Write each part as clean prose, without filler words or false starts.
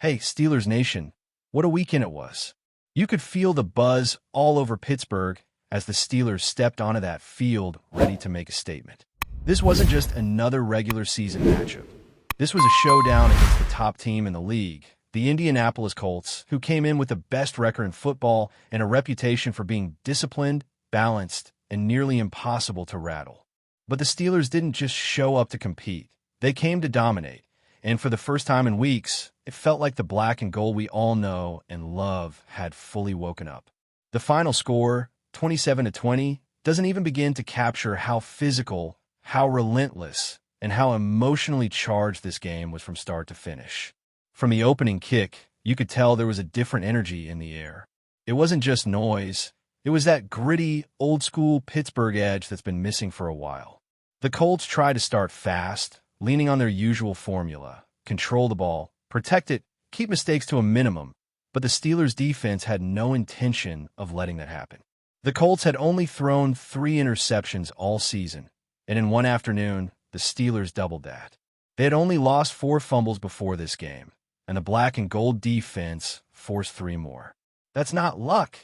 Hey, Steelers Nation, what a weekend it was. You could feel the buzz all over Pittsburgh as the Steelers stepped onto that field ready to make a statement. This wasn't just another regular season matchup. This was a showdown against the top team in the league, the Indianapolis Colts, who came in with the best record in football and a reputation for being disciplined, balanced, and nearly impossible to rattle. But the Steelers didn't just show up to compete. They came to dominate. And for the first time in weeks, it felt like the black and gold we all know and love had fully woken up. The final score, 27-20, doesn't even begin to capture how physical, how relentless, and how emotionally charged this game was from start to finish. From the opening kick, you could tell there was a different energy in the air. It wasn't just noise. It was that gritty, old-school Pittsburgh edge that's been missing for a while. The Colts tried to start fast, leaning on their usual formula: control the ball, protect it, keep mistakes to a minimum, but the Steelers' defense had no intention of letting that happen. The Colts had only thrown 3 interceptions all season, and in one afternoon, the Steelers doubled that. They had only lost 4 fumbles before this game, and the black and gold defense forced 3 more. That's not luck.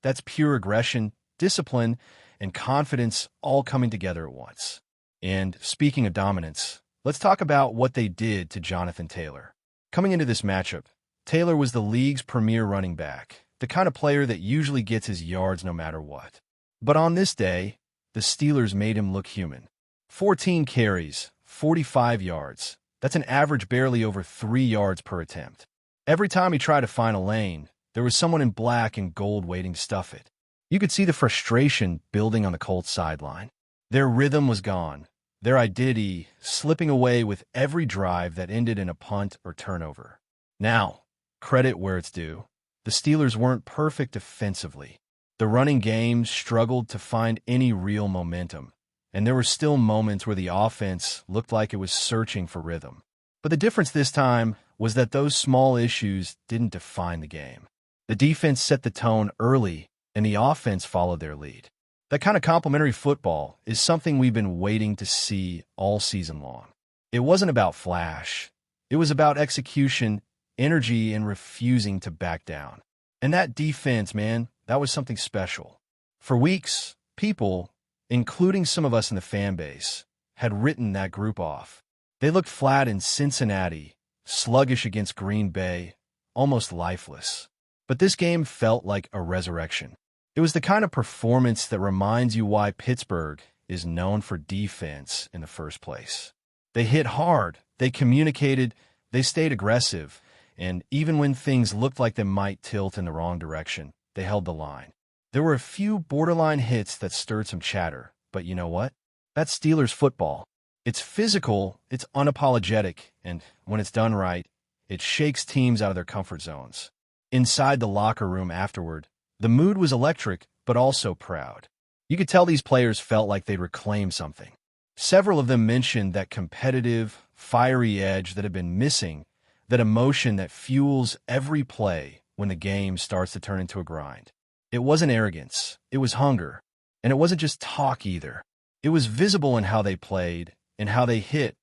That's pure aggression, discipline, and confidence all coming together at once. And speaking of dominance, let's talk about what they did to Jonathan Taylor. Coming into this matchup, Taylor was the league's premier running back, the kind of player that usually gets his yards no matter what. But on this day, the Steelers made him look human. 14 carries, 45 yards. That's an average barely over 3 yards per attempt. Every time he tried to find a lane, there was someone in black and gold waiting to stuff it. You could see the frustration building on the Colts sideline. Their rhythm was gone, their identity slipping away with every drive that ended in a punt or turnover. Now, credit where it's due. The Steelers weren't perfect defensively. The running game struggled to find any real momentum, and there were still moments where the offense looked like it was searching for rhythm. But the difference this time was that those small issues didn't define the game. The defense set the tone early, and the offense followed their lead. That kind of complementary football is something we've been waiting to see all season long. It wasn't about flash. It was about execution, energy, and refusing to back down. And that defense, man, that was something special. For weeks, people, including some of us in the fan base, had written that group off. They looked flat in Cincinnati, sluggish against Green Bay, almost lifeless. But this game felt like a resurrection. It was the kind of performance that reminds you why Pittsburgh is known for defense in the first place. They hit hard, they communicated, they stayed aggressive, and even when things looked like they might tilt in the wrong direction, they held the line. There were a few borderline hits that stirred some chatter, but you know what? That's Steelers football. It's physical, it's unapologetic, and when it's done right, it shakes teams out of their comfort zones. Inside the locker room afterward, the mood was electric, but also proud. You could tell these players felt like they'd reclaimed something. Several of them mentioned that competitive, fiery edge that had been missing, that emotion that fuels every play when the game starts to turn into a grind. It wasn't arrogance, it was hunger. And it wasn't just talk either. It was visible in how they played, in how they hit,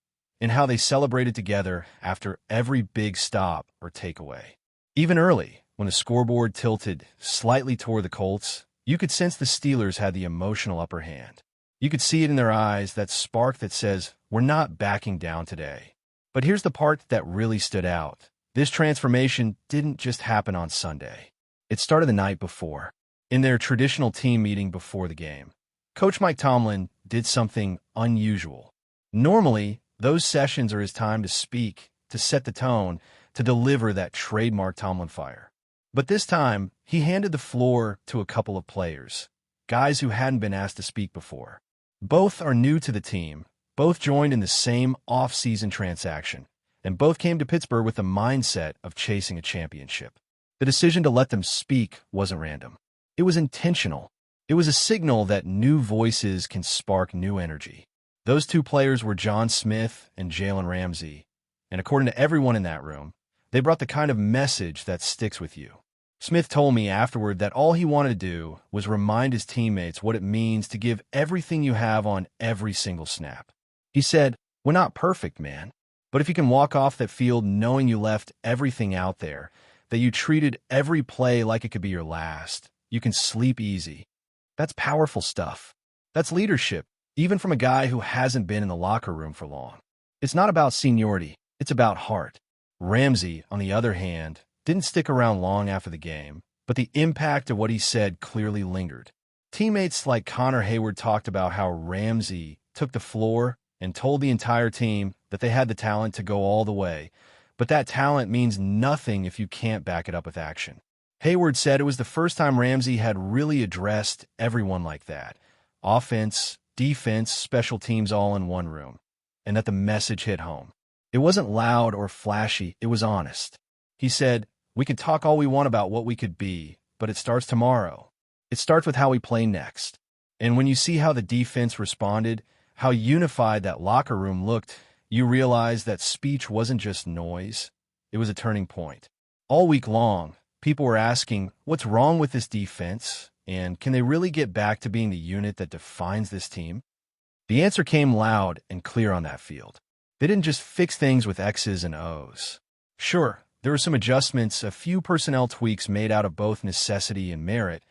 in how they celebrated together after every big stop or takeaway. Even early, when the scoreboard tilted slightly toward the Colts, you could sense the Steelers had the emotional upper hand. You could see it in their eyes, that spark that says, "We're not backing down today." But here's the part that really stood out. This transformation didn't just happen on Sunday. It started the night before. In their traditional team meeting before the game, Coach Mike Tomlin did something unusual. Normally, those sessions are his time to speak, to set the tone, to deliver that trademark Tomlin fire. But this time, he handed the floor to a couple of players, guys who hadn't been asked to speak before. Both are new to the team, both joined in the same off-season transaction, and both came to Pittsburgh with the mindset of chasing a championship. The decision to let them speak wasn't random. It was intentional. It was a signal that new voices can spark new energy. Those 2 players were John Smith and Jalen Ramsey, and according to everyone in that room, they brought the kind of message that sticks with you. Smith told me afterward that all he wanted to do was remind his teammates what it means to give everything you have on every single snap. He said, "We're not perfect, man, But if you can walk off that field knowing you left everything out there, that you treated every play like it could be your last, you can sleep easy. That's powerful stuff. That's leadership, even from a guy who hasn't been in the locker room for long. It's not about seniority, it's about heart. Ramsey, on the other hand, didn't stick around long after the game, but the impact of what he said clearly lingered. Teammates like Connor Hayward talked about how Ramsey took the floor and told the entire team that they had the talent to go all the way, but that talent means nothing if you can't back it up with action. Hayward said it was the first time Ramsey had really addressed everyone like that. Offense, defense, special teams all in one room. And that the message hit home. It wasn't loud or flashy, it was honest. He said, "We can talk all we want about what we could be, but it starts tomorrow. It starts with how we play next." And when you see how the defense responded, how unified that locker room looked, you realize that speech wasn't just noise, it was a turning point. All week long, people were asking, what's wrong with this defense, and can they really get back to being the unit that defines this team? The answer came loud and clear on that field. They didn't just fix things with X's and O's. Sure, there were some adjustments, a few personnel tweaks made out of both necessity and merit,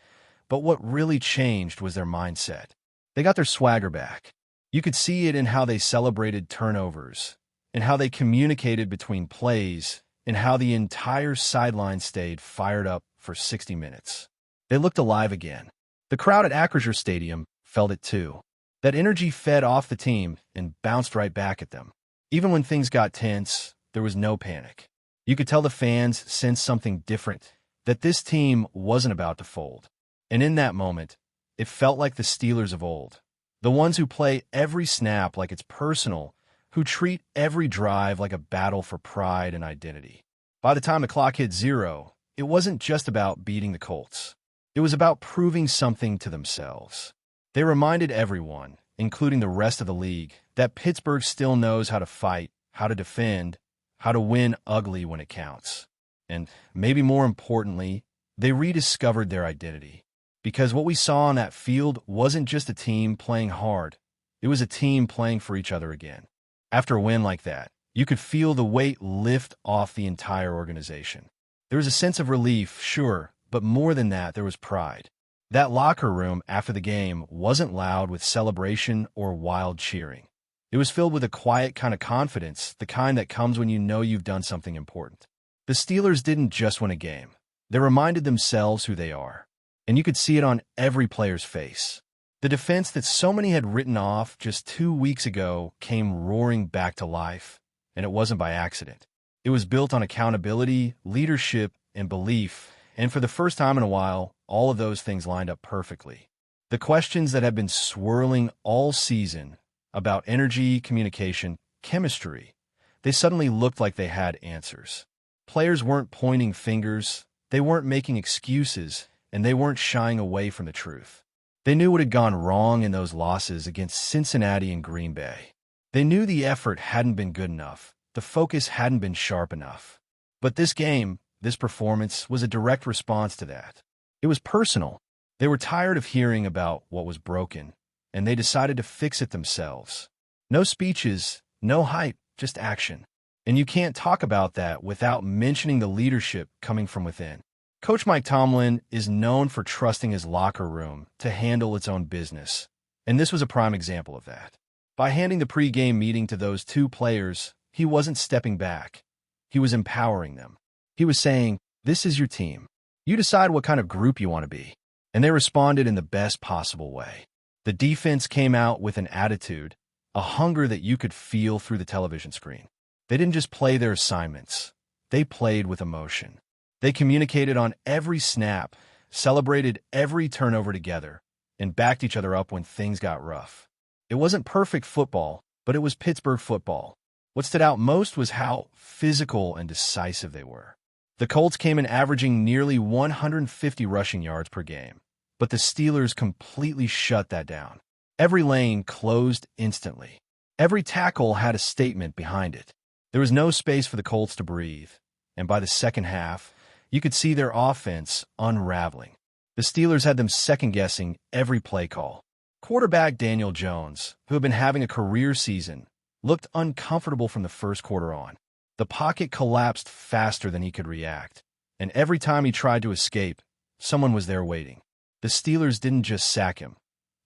but what really changed was their mindset. They got their swagger back. You could see it in how they celebrated turnovers, in how they communicated between plays, and how the entire sideline stayed fired up for 60 minutes. They looked alive again. The crowd at Acrisure Stadium felt it too. That energy fed off the team and bounced right back at them. Even when things got tense, there was no panic. You could tell the fans sensed something different, that this team wasn't about to fold. And in that moment, it felt like the Steelers of old. The ones who play every snap like it's personal, who treat every drive like a battle for pride and identity. By the time the clock hit 0, it wasn't just about beating the Colts. It was about proving something to themselves. They reminded everyone, including the rest of the league, that Pittsburgh still knows how to fight, how to defend, how to win ugly when it counts. And maybe more importantly, they rediscovered their identity. Because what we saw on that field wasn't just a team playing hard. It was a team playing for each other again. After a win like that, you could feel the weight lift off the entire organization. There was a sense of relief, sure, but more than that, there was pride. That locker room after the game wasn't loud with celebration or wild cheering. It was filled with a quiet kind of confidence, the kind that comes when you know you've done something important. The Steelers didn't just win a game. They reminded themselves who they are. And you could see it on every player's face. The defense that so many had written off just 2 weeks ago came roaring back to life, and it wasn't by accident. It was built on accountability, leadership, and belief, and for the first time in a while, all of those things lined up perfectly. The questions that had been swirling all season about energy, communication, chemistry, they suddenly looked like they had answers. Players weren't pointing fingers, they weren't making excuses, and they weren't shying away from the truth. They knew what had gone wrong in those losses against Cincinnati and Green Bay. They knew the effort hadn't been good enough, the focus hadn't been sharp enough. But this game, this performance, was a direct response to that. It was personal. They were tired of hearing about what was broken, and they decided to fix it themselves. No speeches, no hype, just action. And you can't talk about that without mentioning the leadership coming from within. Coach Mike Tomlin is known for trusting his locker room to handle its own business, and this was a prime example of that. By handing the pre-game meeting to those two players, he wasn't stepping back. He was empowering them. He was saying, "This is your team. You decide what kind of group you want to be." And they responded in the best possible way. The defense came out with an attitude, a hunger that you could feel through the television screen. They didn't just play their assignments. They played with emotion. They communicated on every snap, celebrated every turnover together, and backed each other up when things got rough. It wasn't perfect football, but it was Pittsburgh football. What stood out most was how physical and decisive they were. The Colts came in averaging nearly 150 rushing yards per game, but the Steelers completely shut that down. Every lane closed instantly. Every tackle had a statement behind it. There was no space for the Colts to breathe, and by the second half, you could see their offense unraveling. The Steelers had them second-guessing every play call. Quarterback Daniel Jones, who had been having a career season, looked uncomfortable from the first quarter on. The pocket collapsed faster than he could react, and every time he tried to escape, someone was there waiting. The Steelers didn't just sack him.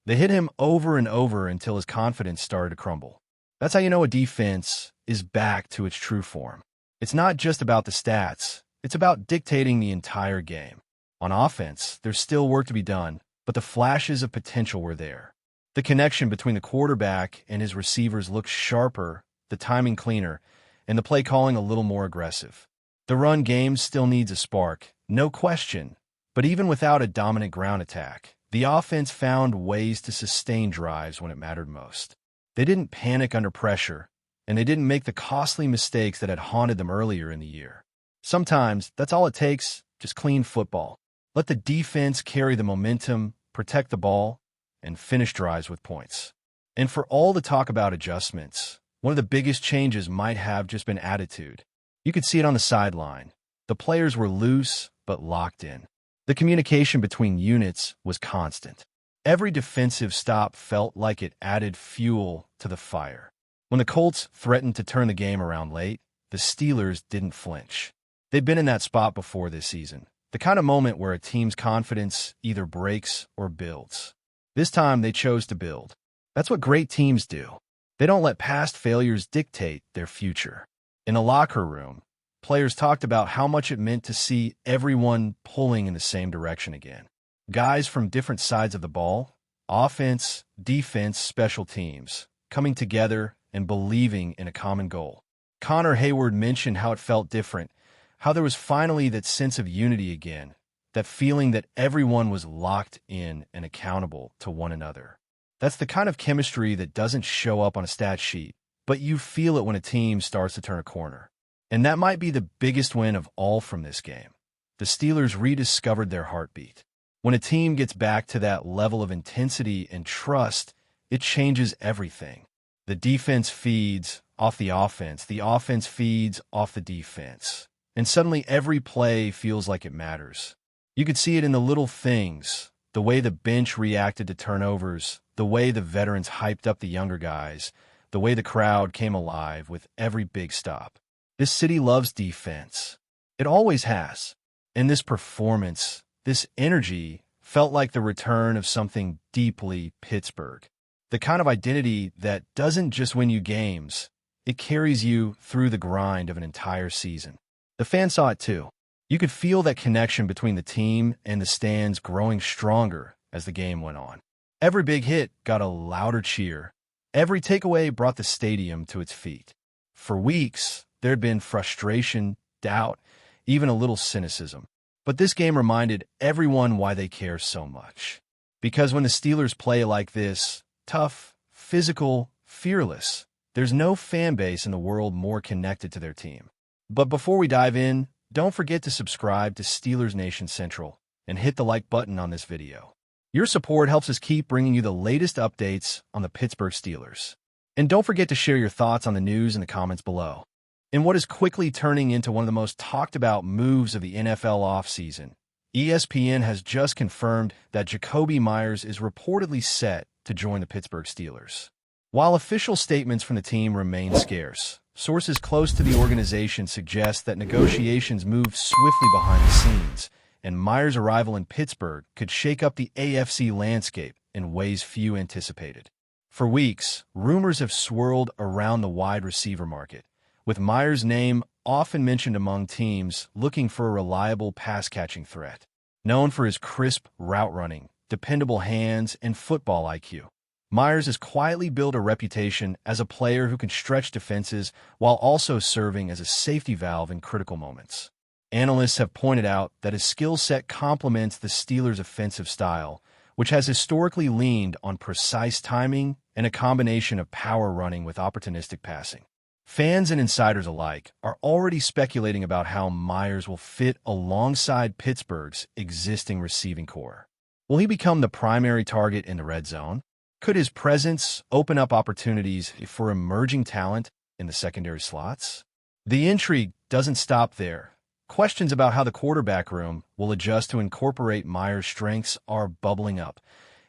They hit him over and over until his confidence started to crumble. That's how you know a defense is back to its true form. It's not just about the stats. It's about dictating the entire game. On offense, there's still work to be done, but the flashes of potential were there. The connection between the quarterback and his receivers looked sharper, the timing cleaner, and the play calling a little more aggressive. The run game still needs a spark, no question, but even without a dominant ground attack, the offense found ways to sustain drives when it mattered most. They didn't panic under pressure, and they didn't make the costly mistakes that had haunted them earlier in the year. Sometimes that's all it takes, just clean football. Let the defense carry the momentum, protect the ball, and finish drives with points. And for all the talk about adjustments, one of the biggest changes might have just been attitude. You could see it on the sideline. The players were loose but locked in. The communication between units was constant. Every defensive stop felt like it added fuel to the fire. When the Colts threatened to turn the game around late, the Steelers didn't flinch. They'd been in that spot before this season, the kind of moment where a team's confidence either breaks or builds. This time, they chose to build. That's what great teams do. They don't let past failures dictate their future. In the locker room, players talked about how much it meant to see everyone pulling in the same direction again. Guys from different sides of the ball, offense, defense, special teams, coming together and believing in a common goal. Connor Hayward mentioned how it felt different, how there was finally that sense of unity again, that feeling that everyone was locked in and accountable to one another. That's the kind of chemistry that doesn't show up on a stat sheet, but you feel it when a team starts to turn a corner. And that might be the biggest win of all from this game. The Steelers rediscovered their heartbeat. When a team gets back to that level of intensity and trust, it changes everything. The defense feeds off the offense feeds off the defense. And suddenly every play feels like it matters. You could see it in the little things, the way the bench reacted to turnovers, the way the veterans hyped up the younger guys, the way the crowd came alive with every big stop. This city loves defense. It always has. And this performance, this energy, felt like the return of something deeply Pittsburgh. The kind of identity that doesn't just win you games, it carries you through the grind of an entire season. The fans saw it too. You could feel that connection between the team and the stands growing stronger as the game went on. Every big hit got a louder cheer. Every takeaway brought the stadium to its feet. For weeks, there had been frustration, doubt, even a little cynicism. But this game reminded everyone why they care so much. Because when the Steelers play like this, tough, physical, fearless, there's no fan base in the world more connected to their team. But before we dive in, don't forget to subscribe to Steelers Nation Central and hit the like button on this video. Your support helps us keep bringing you the latest updates on the Pittsburgh Steelers. And don't forget to share your thoughts on the news in the comments below. In what is quickly turning into one of the most talked about moves of the NFL offseason, ESPN has just confirmed that JAKOBI MEYERS is reportedly set to join the Pittsburgh Steelers. While official statements from the team remain scarce, sources close to the organization suggest that negotiations moved swiftly behind the scenes, and MEYERS' arrival in Pittsburgh could shake up the AFC landscape in ways few anticipated. For weeks, rumors have swirled around the wide receiver market, with MEYERS' name often mentioned among teams looking for a reliable pass-catching threat. Known for his crisp route running, dependable hands, and football IQ, MEYERS has quietly built a reputation as a player who can stretch defenses while also serving as a safety valve in critical moments. Analysts have pointed out that his skill set complements the Steelers' offensive style, which has historically leaned on precise timing and a combination of power running with opportunistic passing. Fans and insiders alike are already speculating about how MEYERS will fit alongside Pittsburgh's existing receiving core. Will he become the primary target in the red zone? Could his presence open up opportunities for emerging talent in the secondary slots? The intrigue doesn't stop there. Questions about how the quarterback room will adjust to incorporate MEYERS' strengths are bubbling up,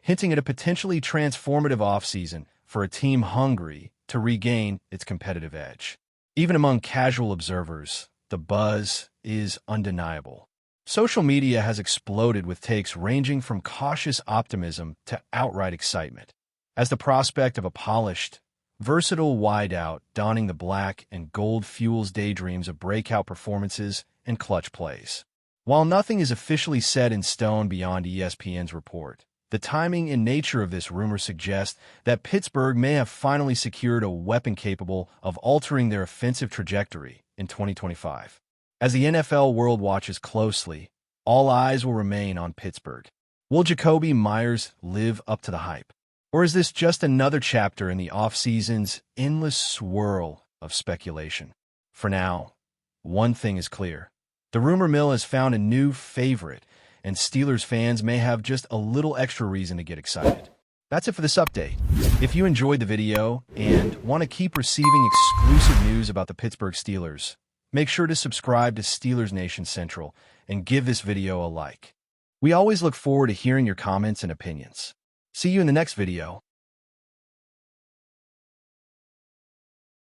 hinting at a potentially transformative offseason for a team hungry to regain its competitive edge. Even among casual observers, the buzz is undeniable. Social media has exploded with takes ranging from cautious optimism to outright excitement, as the prospect of a polished, versatile wideout donning the black and gold fuels daydreams of breakout performances and clutch plays. While nothing is officially set in stone beyond ESPN's report, the timing and nature of this rumor suggest that Pittsburgh may have finally secured a weapon capable of altering their offensive trajectory in 2025. As the NFL world watches closely, all eyes will remain on Pittsburgh. Will JAKOBI MEYERS live up to the hype? Or is this just another chapter in the offseason's endless swirl of speculation? For now, one thing is clear. The rumor mill has found a new favorite, and Steelers fans may have just a little extra reason to get excited. That's it for this update. If you enjoyed the video and want to keep receiving exclusive news about the Pittsburgh Steelers, make sure to subscribe to Steelers Nation Central and give this video a like. We always look forward to hearing your comments and opinions. See you in the next video.